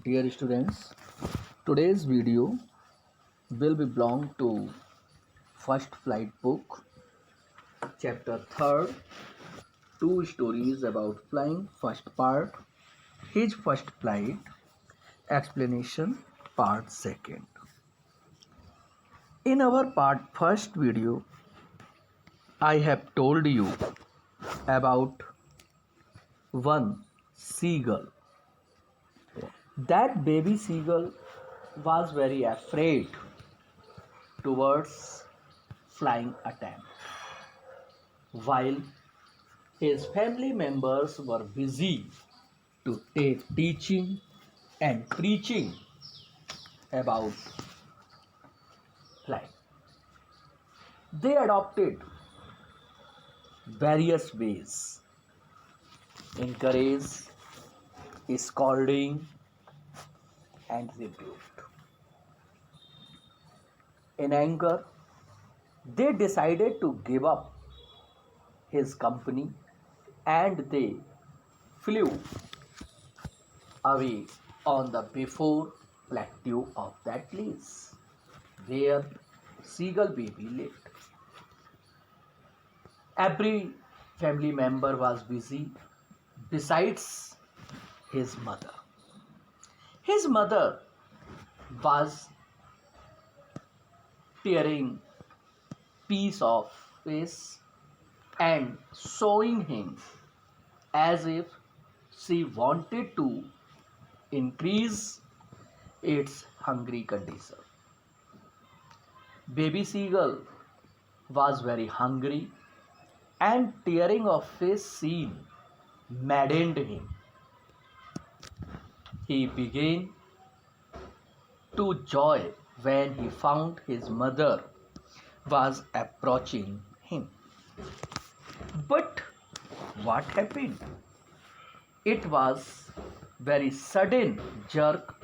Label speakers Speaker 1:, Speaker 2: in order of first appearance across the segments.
Speaker 1: Dear students, today's video will be belong to First Flight book, chapter 3rd, two stories about flying, first part, his first flight, explanation, part 2nd. In our part first video, I have told you about one seagull. That baby seagull was very afraid towards flying attempt, while his family members were busy to take teaching and preaching about flying. They adopted various ways: encourage, scolding, and rebuke. In anger, they decided to give up his company and they flew away on the before plateau of that place where seagull baby lived. Every family member was busy besides his mother. His mother was tearing piece of fish and showing him as if she wanted to increase its hungry condition. Baby seagull was very hungry and tearing of fish scene maddened him. He began to joy when he found his mother was approaching him. But what happened? It was very sudden jerk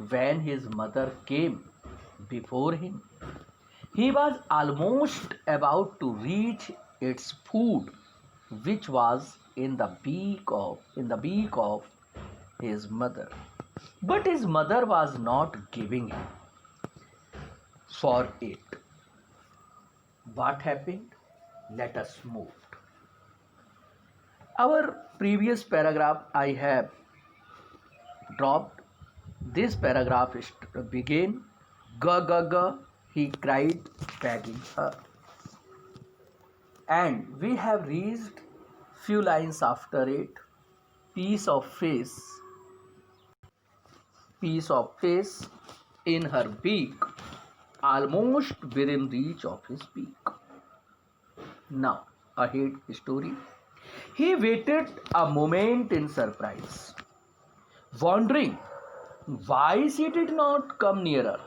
Speaker 1: when his mother came before him. He was almost about to reach its food, which was in the beak of his mother. But his mother was not giving him for it. What happened? Let us move. Our previous paragraph I have dropped. This paragraph begin. Ga ga ga, he cried, begging her. And we have reached few lines after it. Piece of fish in her beak, almost within reach of his beak. Now, ahead story. He waited a moment in surprise, wondering why she did not come nearer,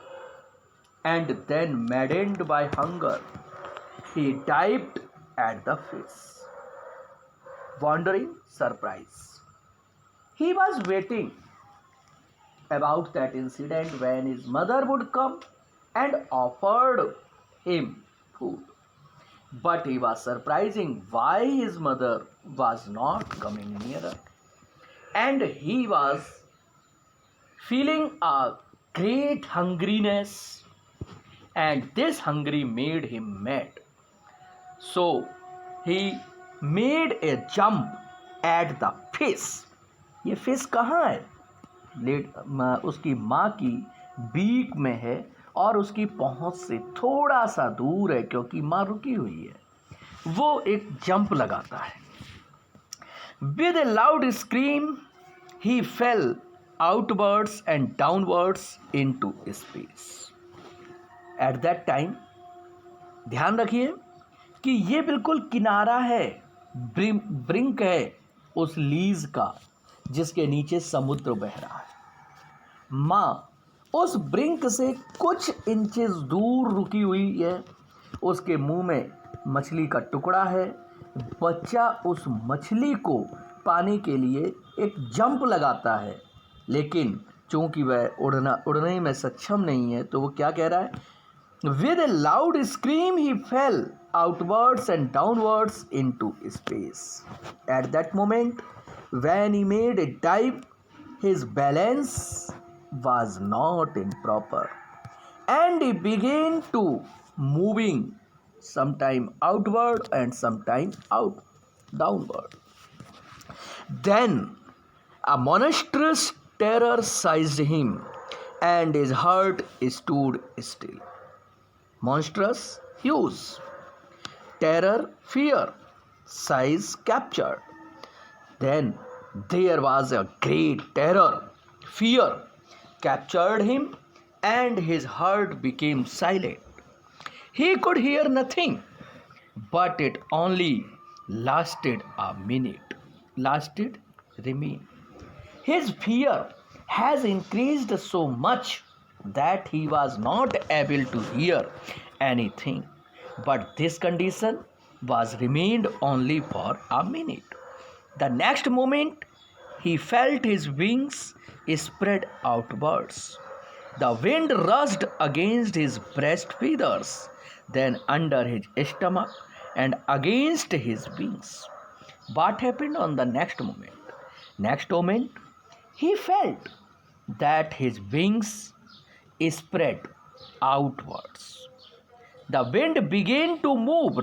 Speaker 1: and then, maddened by hunger, he dived at the fish. Wondering, surprise. He was waiting about that incident when his mother would come and offered him food. But he was surprising why his mother was not coming nearer. And he was feeling a great hungriness, and this hungry made him mad. So he made a jump at the fish. ये fish कहाँ है? उसकी माँ की beak में है और उसकी पहुंच से थोड़ा सा दूर है क्योंकि माँ रुकी हुई है. वो एक जंप लगाता है. With a loud scream, he fell outwards and downwards into space. At that time, ध्यान रखिए कि ये बिल्कुल किनारा है, ब्रिंक है उस लीज का जिसके नीचे समुद्र बह रहा है. माँ उस ब्रिंक से कुछ इंचेस दूर रुकी हुई है. उसके मुंह में मछली का टुकड़ा है. बच्चा उस मछली को पाने के लिए एक जंप लगाता है, लेकिन चूंकि वह उड़ने में सक्षम नहीं है तो वो क्या कह रहा है? With a loud scream, he fell outwards and downwards into space. At that moment, when he made a dive, his balance was not improper, and he began to moving sometime outward and sometime out downward. Then a monstrous terror seized him, and his heart stood still. Monstrous hues, terror, fear, size captured. Then there was a great terror, fear captured him, and his heart became silent. He could hear nothing, but it only lasted a minute. Lasted, remain. His fear has increased so much that he was not able to hear anything. But this condition was remained only for a minute. The next moment he felt his wings spread outwards. The wind rushed against his breast feathers, then under his stomach and against his wings. What happened on the next moment? Next moment, he felt that his wings spread outwards. The wind began to move,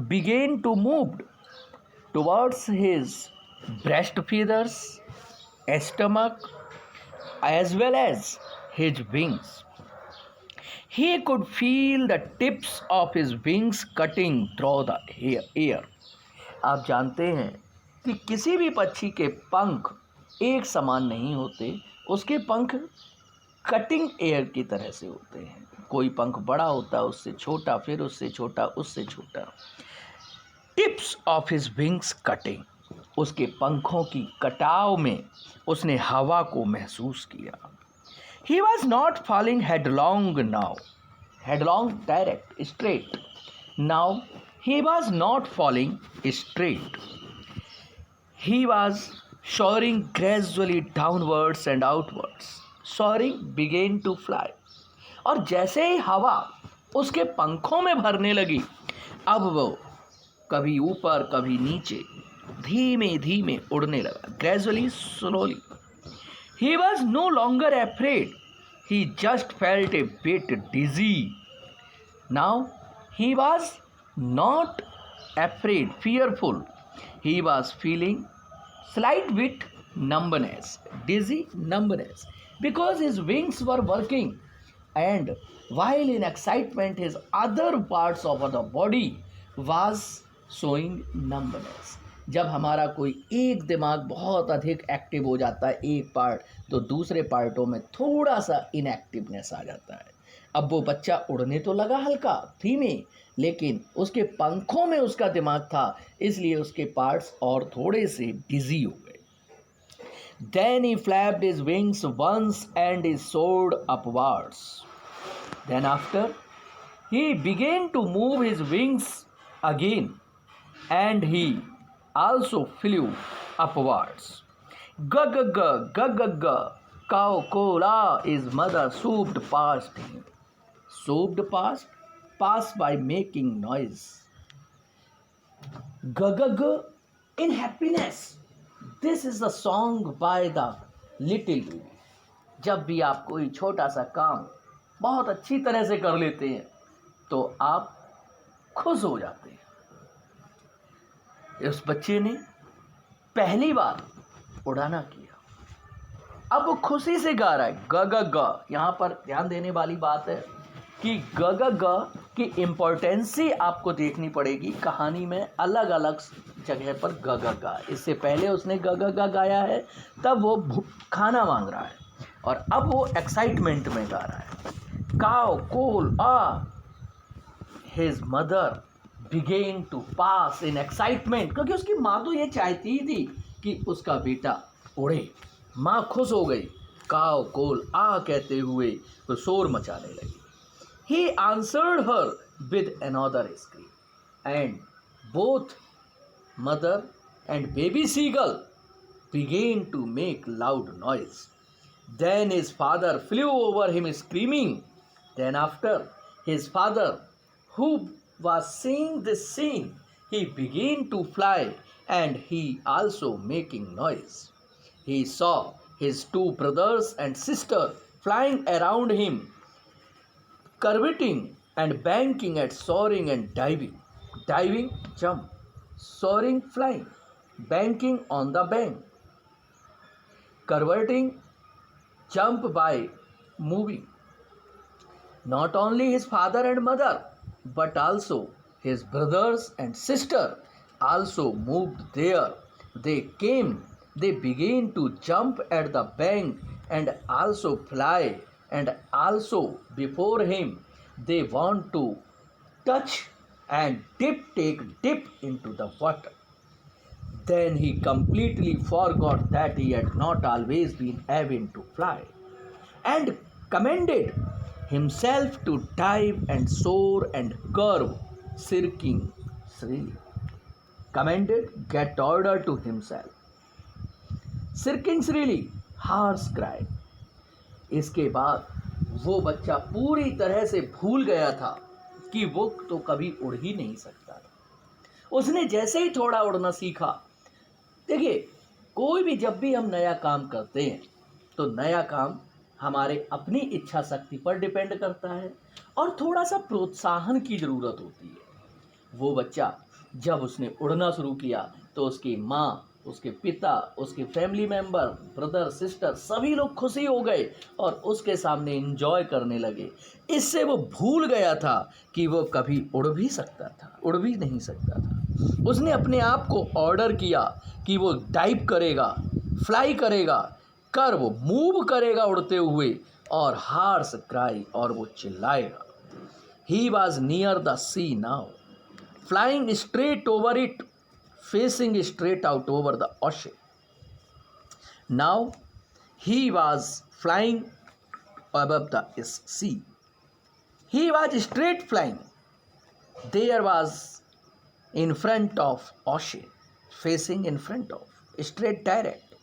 Speaker 1: began to move towards his breast feathers, stomach, as well as his wings. He could feel the tips of his wings cutting through the air. आप जानते हैं कि किसी भी पक्षी के पंख एक समान नहीं होते, उसके पंख कटिंग एयर की तरह से होते हैं. कोई पंख बड़ा होता है, उससे छोटा, फिर उससे छोटा, उससे छोटा. Tips of his wings cutting, उसके पंखों की कटाव में उसने हवा को महसूस किया. He was not falling headlong now, headlong direct straight. Now he was not falling straight. He was soaring gradually downwards and outwards. Soaring began to fly. और जैसे ही हवा उसके पंखों में भरने लगी, अब वो कभी ऊपर कभी नीचे धीमे धीमे उड़ने लगा. Gradually, slowly. He was no longer afraid. He just felt a bit dizzy. Now he was not afraid, fearful. He was feeling slight bit numbness, dizzy numbness, because his wings were working, and while in excitement his other parts of the body was showing numbness. जब हमारा कोई एक दिमाग बहुत अधिक active हो जाता है एक पार्ट, तो दूसरे पार्टों में थोड़ा सा इनएक्टिवनेस आ जाता है. अब वो बच्चा उड़ने तो लगा हल्का धीमे, लेकिन उसके पंखों में उसका दिमाग था, इसलिए उसके पार्ट्स और थोड़े से डिजी हो गए. Then he flapped his wings once and he soared upwards. Then after he began to move his wings again, and he also flew upwards. Gug, cow cola, his mother swooped past him. Swooped past? Pass by making noise. Gugg in happiness. This is the song by the little baby. जब भी आप कोई छोटा सा काम बहुत अच्छी तरह से कर लेते हैं तो आप खुश हो जाते हैं. उस बच्चे ने पहली बार उड़ाना किया, अब वो खुशी से गा रहा है. ग. यहाँ पर ध्यान देने वाली बात है कि ग की इम्पोर्टेंसी आपको देखनी पड़ेगी. कहानी में अलग अलग जगह पर ग. इससे पहले उसने ग गाया है, तब वो खाना मांग रहा है, और अब वो एक्साइटमेंट में गा रहा है. काउ कोल आ, his mother began to pass in excitement, क्योंकि उसकी माँ तो ये चाहती ही थी कि उसका बेटा उड़े. माँ खुश हो गई. काउ कोल आ कहते हुए वो शोर मचाने लगी. He answered her with another scream, and both mother and baby seagull began to make loud noise. Then his father flew over him screaming. Then after his father, who was seeing this scene, he began to fly, and he also making noise. He saw his two brothers and sister flying around him, curveting and banking at soaring and diving. Diving, jump. Soaring, flying. Banking on the bank. Curveting, jump by moving. Not only his father and mother, but also his brothers and sister also moved there. They began to jump at the bank and also fly, and also before him they want to touch and take dip into the water. Then he completely forgot that he had not always been able to fly, and commended himself to dive and soar and curve, circling Sri. Commended, get order to himself. Circling Sri, harsh cry. इसके बाद वो बच्चा पूरी तरह से भूल गया था कि वो तो कभी उड़ ही नहीं सकता था। उसने जैसे ही थोड़ा उड़ना सीखा, देखिए कोई भी जब भी हम नया काम करते हैं तो नया काम हमारे अपनी इच्छा शक्ति पर डिपेंड करता है और थोड़ा सा प्रोत्साहन की ज़रूरत होती है। वो बच्चा जब उसने उड़ना शुरू किया तो उसकी माँ, उसके पिता, उसके फैमिली मेंबर, ब्रदर, सिस्टर सभी लोग खुशी हो गए और उसके सामने एंजॉय करने लगे। इससे वो भूल गया था कि वो कभी उड़ भी सकता था, उड़ भी नहीं सकता था। उसने अपने आप को ऑर्डर किया कि वो डाइव करेगा, फ्लाई करेगा, कर वो मूव करेगा उड़ते हुए और हार्स क्राई और वो चिल्लाएगा। He was near the sea now, flying straight over it, facing straight out over the ocean. Now he was flying above the sea. He was straight flying. There was in front of ocean, facing in front of, straight direct.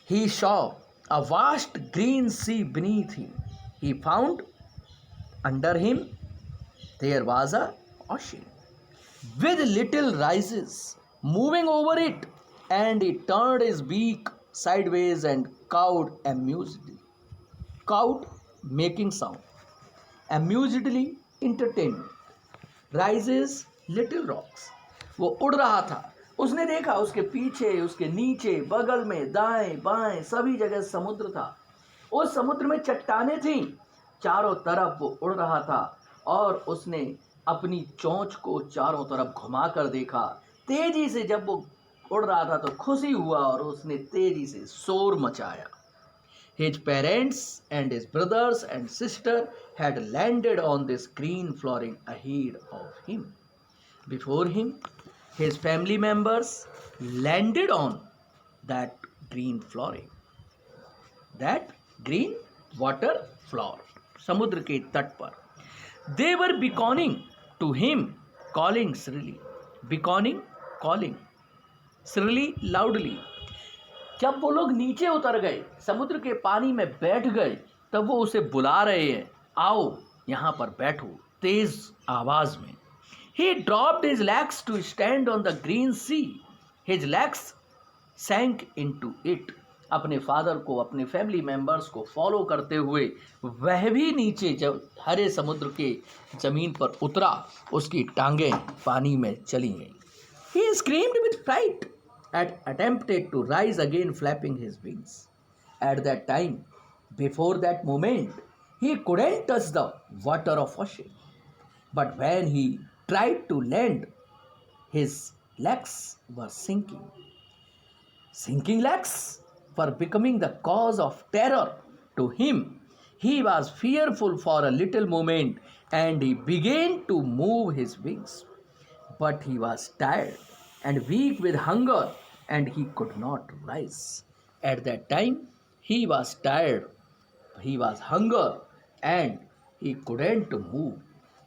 Speaker 1: He saw a vast green sea beneath him. He found under him there was a ocean with little rises moving over it, and he turned his beak sideways and cawed amusedly. Cawed, making sound. Amusedly, entertainment. Rises, little rocks. वो उड़ रहा था। उसने देखा उसके पीछे, उसके नीचे, बगल में, दाएं बाएं सभी जगह समुद्र था। उस समुद्र में चट्टानें थीं। चारों तरफ वो उड़ रहा था और उसने अपनी चोंच को चारों तरफ घुमा कर देखा। तेजी से जब वो उड़ रहा था तो खुशी हुआ और उसने तेजी से शोर मचाया। His parents and his brothers and sister had landed on this green flooring ahead of him. Before him, his family members landed on that green flooring. That green water floor, समुद्र के तट पर। They were beckoning to him, calling shrilly. Beckoning, calling. Shrilly, loudly. जब वो लोग नीचे उतर गए, समुद्र के पानी में बैठ गए, तब वो उसे बुला रहे हैं, आओ यहाँ पर बैठो, तेज आवाज में। He dropped his legs to stand on the green sea. His legs sank into it. अपने फादर को, अपने फैमिली मेंबर्स को फॉलो करते हुए वह भी नीचे जब हरे समुद्र के जमीन पर उतरा, उसकी टांगें पानी में चली गईं। He screamed with fright and attempted to rise again, flapping his wings. At that time, before that moment, he couldn't touch the water of ocean. But when he tried to land, his legs were sinking. Sinking legs were becoming the cause of terror to him. He was fearful for a little moment and he began to move his wings. But he was tired and weak with hunger and he could not rise. At that time, he was tired, he was hunger and he couldn't move,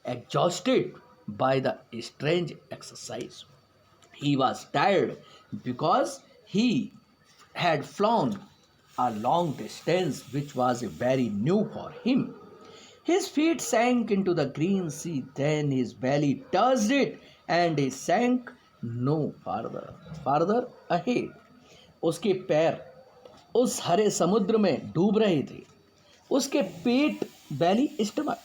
Speaker 1: exhausted by the strange exercise. He was tired because he had flown a long distance which was very new for him. His feet sank into the green sea, then his belly touched it and he sank no farther ahead. उसके पैर उस हरे समुद्र में डूब रहे थे। उसके पेट बैली stomach,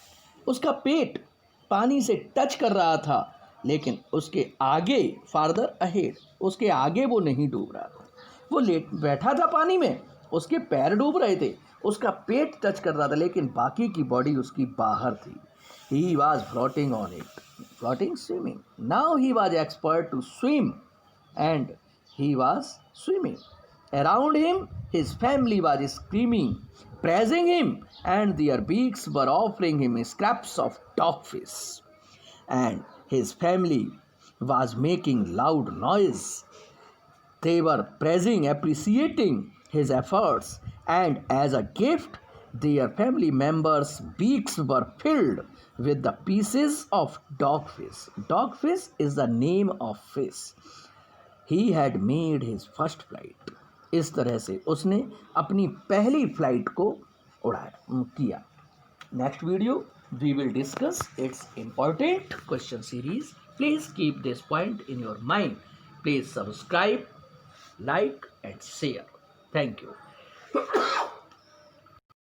Speaker 1: उसका पेट पानी से टच कर रहा था, लेकिन उसके आगे फार्दर अहेड, उसके आगे वो नहीं डूब रहा था। वो लेट बैठा था पानी में, उसके पैर डूब रहे थे, उसका पेट टच कर रहा था, लेकिन बाकी की बॉडी उसकी बाहर थी। He was floating on it, floating, swimming. Now he was expert to swim, and he was swimming. Around him, his family was screaming, praising him, and their beaks were offering him scraps of dogfish. And his family was making loud noise. They were praising, appreciating his efforts, and as a gift, their family members' beaks were filled with the pieces of dogfish. Dogfish is the name of fish. He had made his first flight. इस तरह से उसने अपनी पहली flight को उड़ाया किया. Next video we will discuss its important question series. Please keep this point in your mind. Please subscribe, like and share. Thank you.